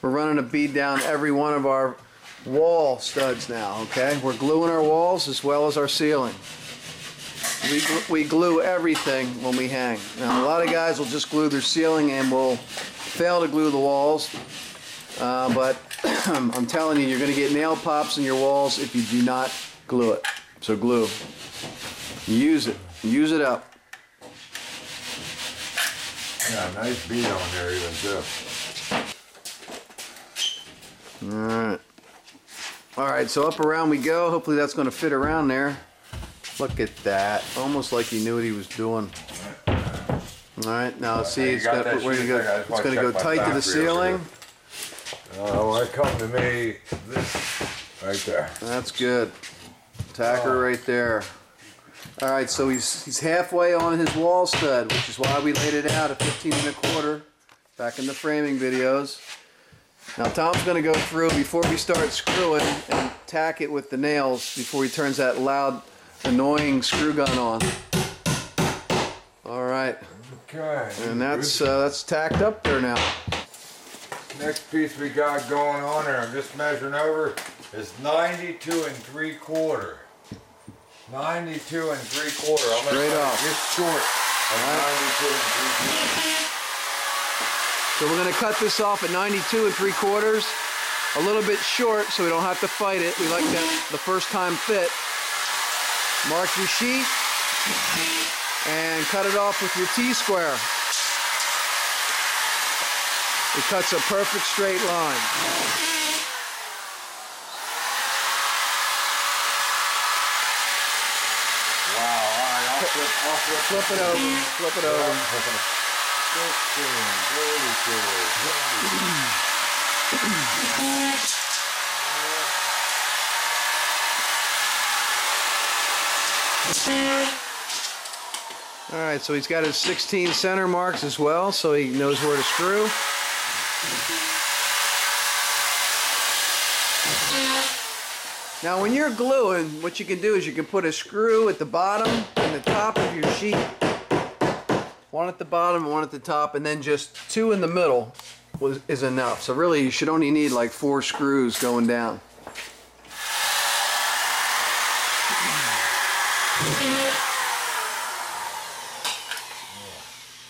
we're running a bead down every one of our wall studs now, okay? We're gluing our walls as well as our ceiling. We glue everything when we hang. Now, a lot of guys will just glue their ceiling and will fail to glue the walls, but I'm telling you, you're going to get nail pops in your walls if you do not glue it. So glue. Use it. Use it up. Yeah, nice bead on there even too. Alright. Alright, so up around we go. Hopefully that's going to fit around there. Look at that. Almost like he knew what he was doing. Alright, now see, it's got to go tight to the ceiling. Oh, when it comes to me, this right there. That's good. Tacker right there. Alright, so he's halfway on his wall stud, which is why we laid it out at 15 1/4 back in the framing videos. Now Tom's going to go through before we start screwing and tack it with the nails before he turns that loud, annoying screw gun on. Alright. Okay. And that's tacked up there now. Next piece we got going on there, I'm just measuring over, is 92 3/4. 92 3/4. I'm straight off. Just short of 92 3/4. So we're going to cut this off at 92 3/4. A little bit short so we don't have to fight it. We like that the first time fit. Mark your sheet and cut it off with your T-square. It cuts a perfect straight line. Wow, alright, I'll flip it over. Flip it over. 16, 32. Alright, so he's got his 16 center marks as well, so he knows where to screw. Now when you're gluing, what you can do is you can put a screw at the bottom and the top of your sheet. One at the bottom and one at the top, and then just 2 in the middle is enough. So really you should only need like 4 screws going down.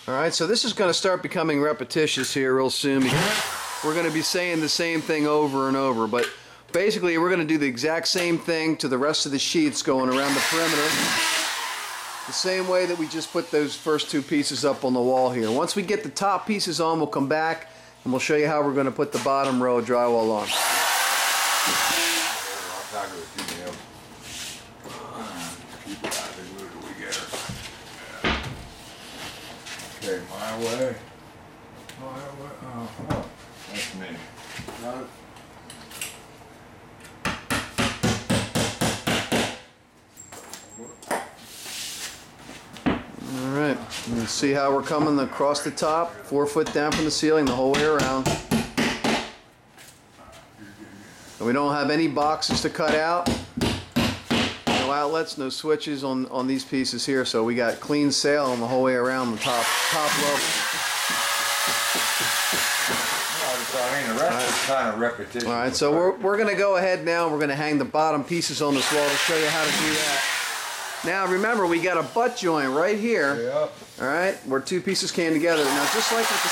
Alright, so this is going to start becoming repetitious here real soon because we're going to be saying the same thing over and over, but basically we're going to do the exact same thing to the rest of the sheets going around the perimeter. The same way that we just put those first 2 pieces up on the wall here. Once we get the top pieces on, we'll come back and we'll show you how we're going to put the bottom row of drywall on. Okay, my way. Oh, that's me. Alright, you can see how we're coming across the top, 4 foot down from the ceiling the whole way around. And we don't have any boxes to cut out. No outlets, no switches on these pieces here, so we got clean sail on the whole way around the top level. I mean, the rest is kind of repetition. Alright, so we're going to go ahead now. We're going to hang the bottom pieces on this wall to show you how to do that. Now remember, we got a butt joint right here. Yep. Alright, where 2 pieces came together. Now just like with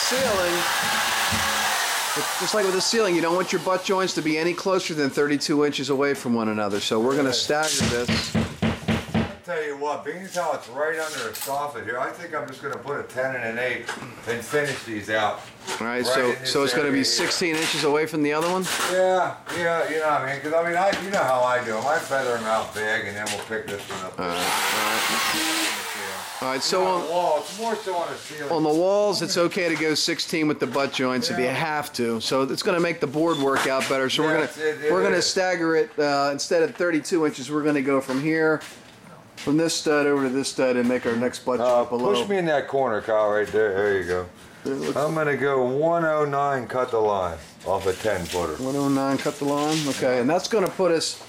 the ceiling, you don't want your butt joints to be any closer than 32 inches away from one another. So we're going to stagger this. I'll tell you what, being as how it's right under a soffit here, I think I'm just going to put a 10 and an 8 and finish these out. Alright, so it's going to be 16 inches away from the other one? Yeah, you know what I mean, because I mean, you know how I do them. I feather them out big and then we'll pick this one up. Alright, so on the wall, it's more so on the ceiling. On the walls, it's okay to go 16 with the butt joints if you have to. So it's going to make the board work out better. So we're going to stagger it instead of 32 inches. We're going to go from here, from this stud over to this stud, and make our next butt joint below. Push me in that corner, Kyle, right there. There you go. I'm going to go 109, cut the line off a 10-footer. 109, cut the line. Okay, and that's going to put us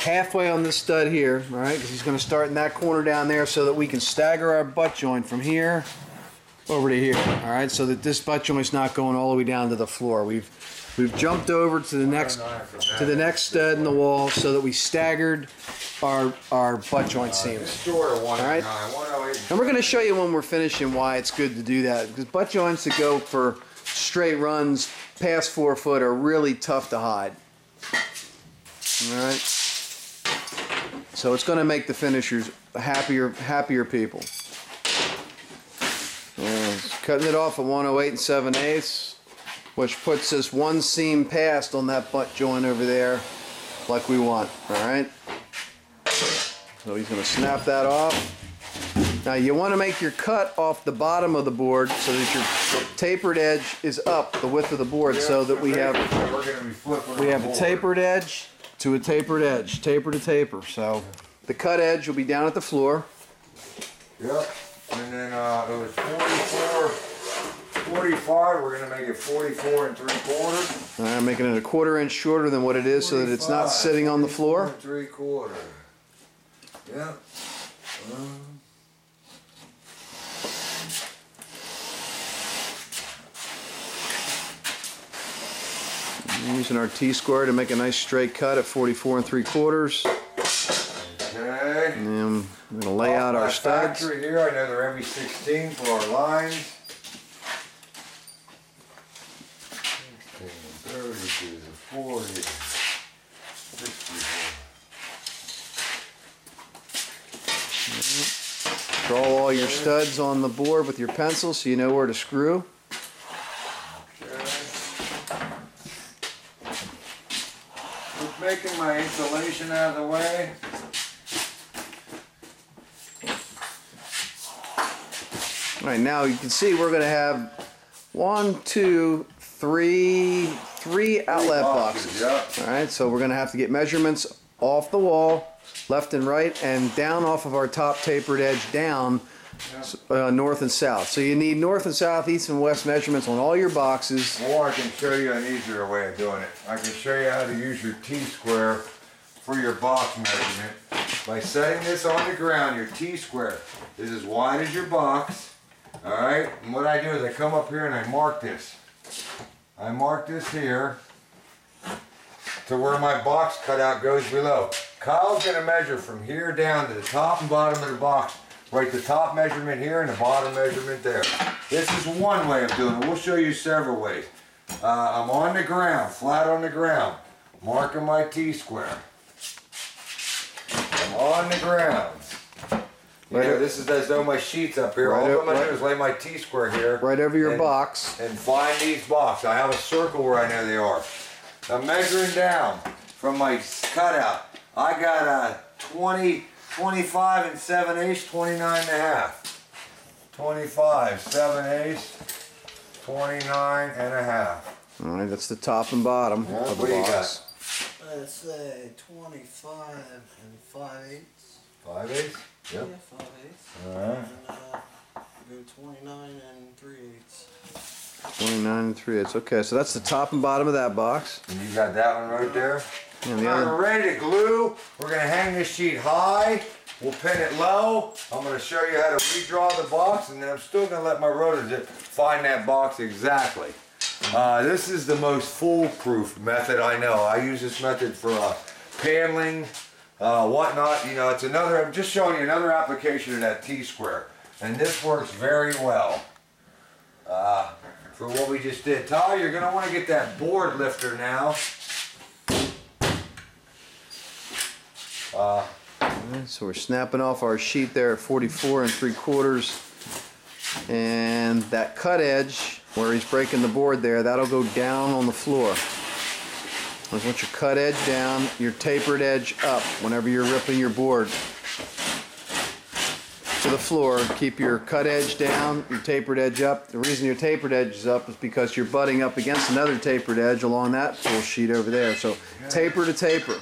halfway on this stud here, all right? Because he's going to start in that corner down there so that we can stagger our butt joint from here over to here. All right, so that this butt joint's not going all the way down to the floor. We've jumped over to the next stud in the wall so that we staggered our butt joint seams. All right, and we're going to show you when we're finishing why it's good to do that, because butt joints that go for straight runs past 4 foot are really tough to hide. All right, so it's going to make the finishers happier people. Cutting it off at 108 7/8, which puts us 1 seam past on that butt joint over there like we want. All right, so he's going to snap that off. Now you want to make your cut off the bottom of the board so that your tapered edge is up the width of the board, so that we have a tapered edge to a tapered edge, taper to taper. So the cut edge will be down at the floor. Yep. And then it was 45, we're going to make it 44 3/4. I'm making it a 1/4 inch shorter than what it is so that it's not sitting on the floor. 3/4. Yeah. I'm using our T-square to make a nice straight cut at 44 3/4. Okay. And then I'm going to lay out our studs. Factory here, I know they're every 16 for our lines. 16, 30 to 40, 64. Draw all your studs on the board with your pencil so you know where to screw. Okay. Just making my insulation out of the way. All right, now you can see we're going to have 1, 2, 3 outlet boxes. Yep. All right, so we're going to have to get measurements off the wall, left and right, and down off of our top tapered edge down, north and south. So you need north and south, east and west measurements on all your boxes. Or I can show you an easier way of doing it. I can show you how to use your T-square for your box measurement. By setting this on the ground, your T-square is as wide as your box. Alright, and what I do is I come up here and I mark this. I mark this here to where my box cutout goes below. Kyle's going to measure from here down to the top and bottom of the box. Right, the top measurement here and the bottom measurement there. This is one way of doing it. We'll show you several ways. I'm on the ground, flat on the ground, marking my T-square. I'm on the ground. You know, this is as though my sheet's up here. All I'm going to do is lay my T-square here. Right over your box. And find these boxes. I have a circle where I know they are. I'm measuring down from my cutout. I got a 25 7/8, 29 1/2. 25 7/8, 29 1/2. All right, that's the top and bottom of the box. Let's say 25 5/8. 5/8? Yep. Yeah, 5/8. Alright. And go 29 3/8. 29 3/8. Okay, so that's the top and bottom of that box. And you got that one right there? And the Alright, other. we're ready to glue. We're going to hang this sheet high. We'll pin it low. I'm going to show you how to redraw the box, and then I'm still going to let my rotor find that box exactly. This is the most foolproof method I know. I use this method for paneling, whatnot. You know, it's another. I'm just showing you another application of that T-square, and this works very well for what we just did. Tyler, you're going to want to get that board lifter now. So we're snapping off our sheet there at 44 3/4, and that cut edge where he's breaking the board there, that'll go down on the floor. I want your cut edge down, your tapered edge up whenever you're ripping your board to the floor. Keep your cut edge down, your tapered edge up. The reason your tapered edge is up is because you're butting up against another tapered edge along that full sheet over there. So taper to taper.